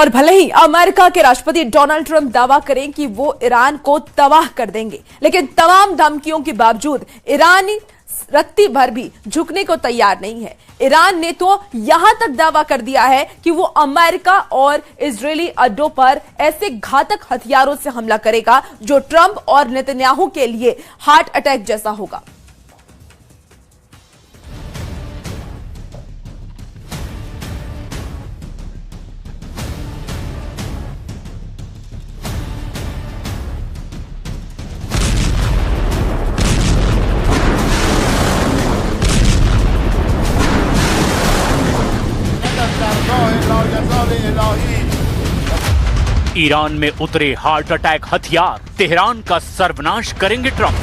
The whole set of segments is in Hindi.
और भले ही अमेरिका के राष्ट्रपति डोनाल्ड ट्रंप दावा करें कि वो ईरान को तबाह कर देंगे, लेकिन तमाम धमकियों के बावजूद ईरान रत्ती भर भी झुकने को तैयार नहीं है। ईरान ने तो यहां तक दावा कर दिया है कि वो अमेरिका और इजरायली अड्डों पर ऐसे घातक हथियारों से हमला करेगा जो ट्रंप और नेतन्याहू के लिए हार्ट अटैक जैसा होगा। ईरान में उतरे हार्ट अटैक हथियार, तेहरान का सर्वनाश करेंगे ट्रंप।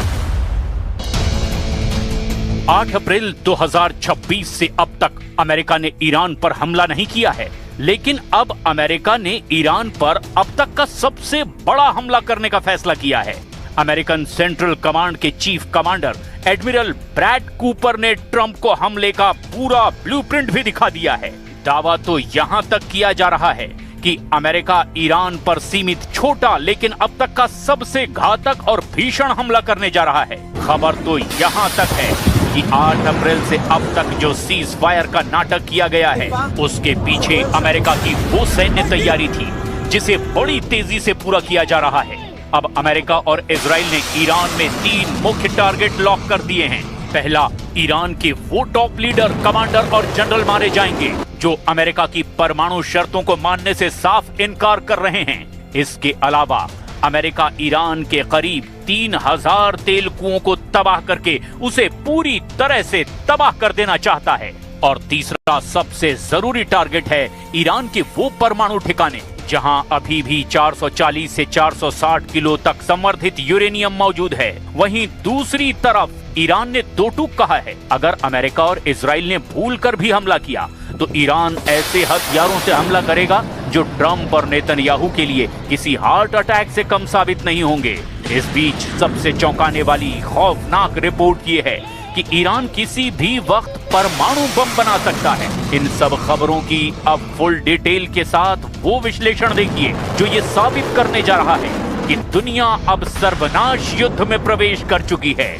8 अप्रैल 2026 से अब तक अमेरिका ने ईरान पर हमला नहीं किया है, लेकिन अब अमेरिका ने ईरान पर अब तक का सबसे बड़ा हमला करने का फैसला किया है। अमेरिकन सेंट्रल कमांड के chief commander admiral Brad Cooper ने ट्रंप को हमले का पूरा ब्लूप्रिंट भी दिखा दिया है। दावा तो यहां तक किया जा रहा है कि अमेरिका ईरान पर सीमित छोटा लेकिन अब तक का सबसे घातक और भीषण हमला करने जा रहा है। खबर तो यहां तक है कि 8 अप्रैल से अब तक जो सीज फायर का नाटक किया गया है, उसके पीछे अमेरिका की वो सैन्य तैयारी थी जिसे बड़ी तेजी से पूरा किया जा रहा है। अब अमेरिका और इजराइल ने ईरान में 3 मुख्य टारगेट लॉक कर दिए हैं। पहला, ईरान के वो टॉप लीडर, कमांडर और जनरल मारे जाएंगे जो अमेरिका की परमाणु शर्तों को मानने से साफ इनकार कर रहे हैं। इसके अलावा अमेरिका ईरान के करीब 3000 तेल कुओं को तबाह करके उसे पूरी तरह से तबाह कर देना चाहता है। और तीसरा सबसे जरूरी टारगेट है ईरान के वो परमाणु ठिकाने जहां अभी भी 440 से 460 किलो तक संवर्धित यूरेनियम मौजूद है। वहीं दूसरी तरफ ईरान ने दो टूक कहा है, अगर अमेरिका और इजराइल ने भूलकर भी हमला किया तो ईरान ऐसे हथियारों से हमला करेगा जो ट्रंप और नेतन्याहू के लिए किसी हार्ट अटैक से कम साबित नहीं होंगे। इस बीच सबसे चौंकाने वाली खौफनाक रिपोर्ट ये है कि ईरान किसी भी वक्त परमाणु बम बना सकता है। इन सब खबरों की अब फुल डिटेल के साथ वो विश्लेषण देखिए जो ये साबित करने जा रहा है कि दुनिया अब सर्वनाश युद्ध में प्रवेश कर चुकी है।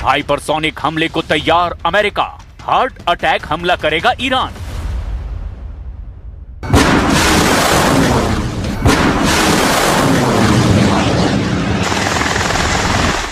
हाइपरसोनिक हमले को तैयार अमेरिका, हार्ट अटैक हमला करेगा ईरान।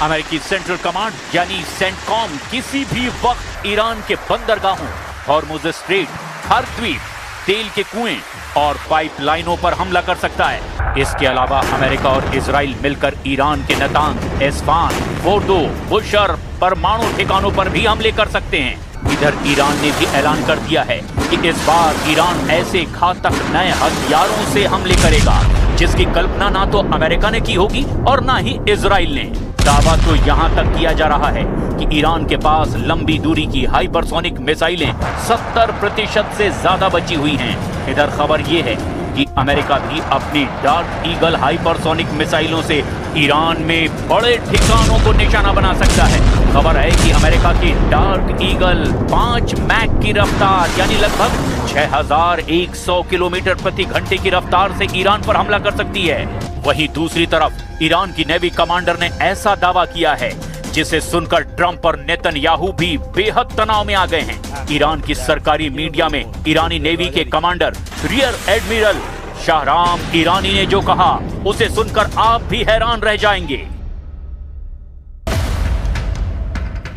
अमेरिकी सेंट्रल कमांड यानी सेंटकॉम किसी भी वक्त ईरान के बंदरगाहों, हॉर्मुज स्ट्रेट, हर द्वीप, तेल के कुएं और पाइपलाइनों पर हमला कर सकता है। इसके अलावा अमेरिका और इजराइल मिलकर ईरान के नतांज, एस्फान, फोर्डो, बुशर परमाणु ठिकानों पर भी हमले कर सकते हैं। इधर ईरान ने भी ऐलान कर दिया है कि इस बार ईरान ऐसे घातक नए हथियारों से हमले करेगा जिसकी कल्पना ना तो अमेरिका ने की होगी और ना ही इजराइल ने। दावा तो यहां तक किया जा रहा है कि ईरान के पास लंबी दूरी की हाइपरसोनिक मिसाइलें 70% से ज्यादा बची हुई हैं। इधर खबर ये है कि अमेरिका भी अपनी डार्क ईगल हाइपरसोनिक मिसाइलों से ईरान में बड़े ठिकानों को निशाना बना सकता है। खबर है कि अमेरिका की डार्क ईगल 5 मैक की रफ्तार यानी लगभग 6100 किलोमीटर प्रति घंटे की रफ्तार से ईरान पर हमला कर सकती है। वहीं दूसरी तरफ ईरान की नेवी कमांडर ने ऐसा दावा किया है जिसे सुनकर ट्रंप और नेतन्याहू भी बेहद तनाव में आ गए हैं। ईरान की सरकारी मीडिया में ईरानी नेवी के commander rear admiral Shahram Irani ने जो कहा उसे सुनकर आप भी हैरान रह जाएंगे।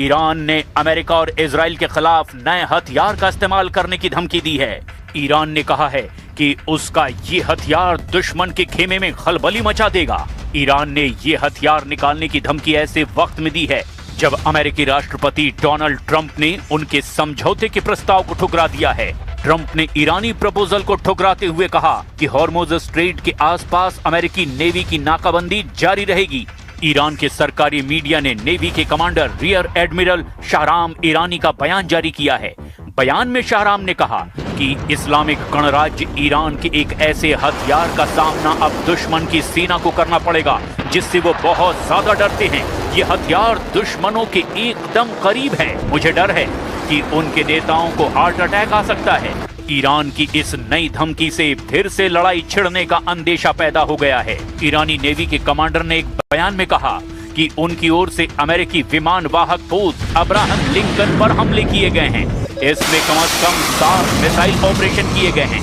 ईरान ने अमेरिका और इजराइल के खिलाफ नए हथियार का इस्तेमाल करने की धमकी दी है। ईरान ने कहा है कि उसका ये हथियार दुश्मन के खेमे में खलबली मचा देगा। ईरान ने ये हथियार निकालने की धमकी ऐसे वक्त में दी है जब अमेरिकी राष्ट्रपति डोनाल्ड ट्रंप ने उनके समझौते के प्रस्ताव को ठुकरा दिया है। ट्रंप ने ईरानी प्रपोजल को ठुकराते हुए कहा कि हॉर्मुज स्ट्रेट के आसपास अमेरिकी नेवी की नाकाबंदी जारी रहेगी। ईरान के सरकारी मीडिया ने नेवी के commander rear admiral Shahram Irani का बयान जारी किया है। बयान में शाहराम ने कहा जबकि इस्लामिक गणराज्य ईरान के एक ऐसे हथियार का सामना अब दुश्मन की सेना को करना पड़ेगा जिससे वो बहुत ज्यादा डरते हैं। ये हथियार दुश्मनों के एकदम करीब है। मुझे डर है कि उनके नेताओं को हार्ट अटैक आ सकता है। ईरान की इस नई धमकी से फिर से लड़ाई छिड़ने का अंदेशा पैदा हो गया है। ईरानी नेवी के कमांडर ने एक बयान में कहा कि उनकी ओर से अमेरिकी विमान वाहक पोत अब्राहम लिंकन पर हमले किए गए हैं। इसमें कम से कम 7 मिसाइल ऑपरेशन किए गए हैं।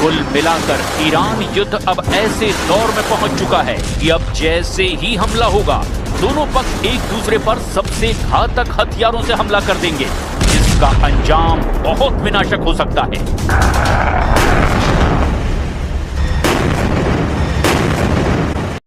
कुल मिलाकर ईरान युद्ध अब ऐसे दौर में पहुंच चुका है कि अब जैसे ही हमला होगा दोनों पक्ष एक दूसरे पर सबसे घातक हथियारों से हमला कर देंगे जिसका अंजाम बहुत विनाशक हो सकता है।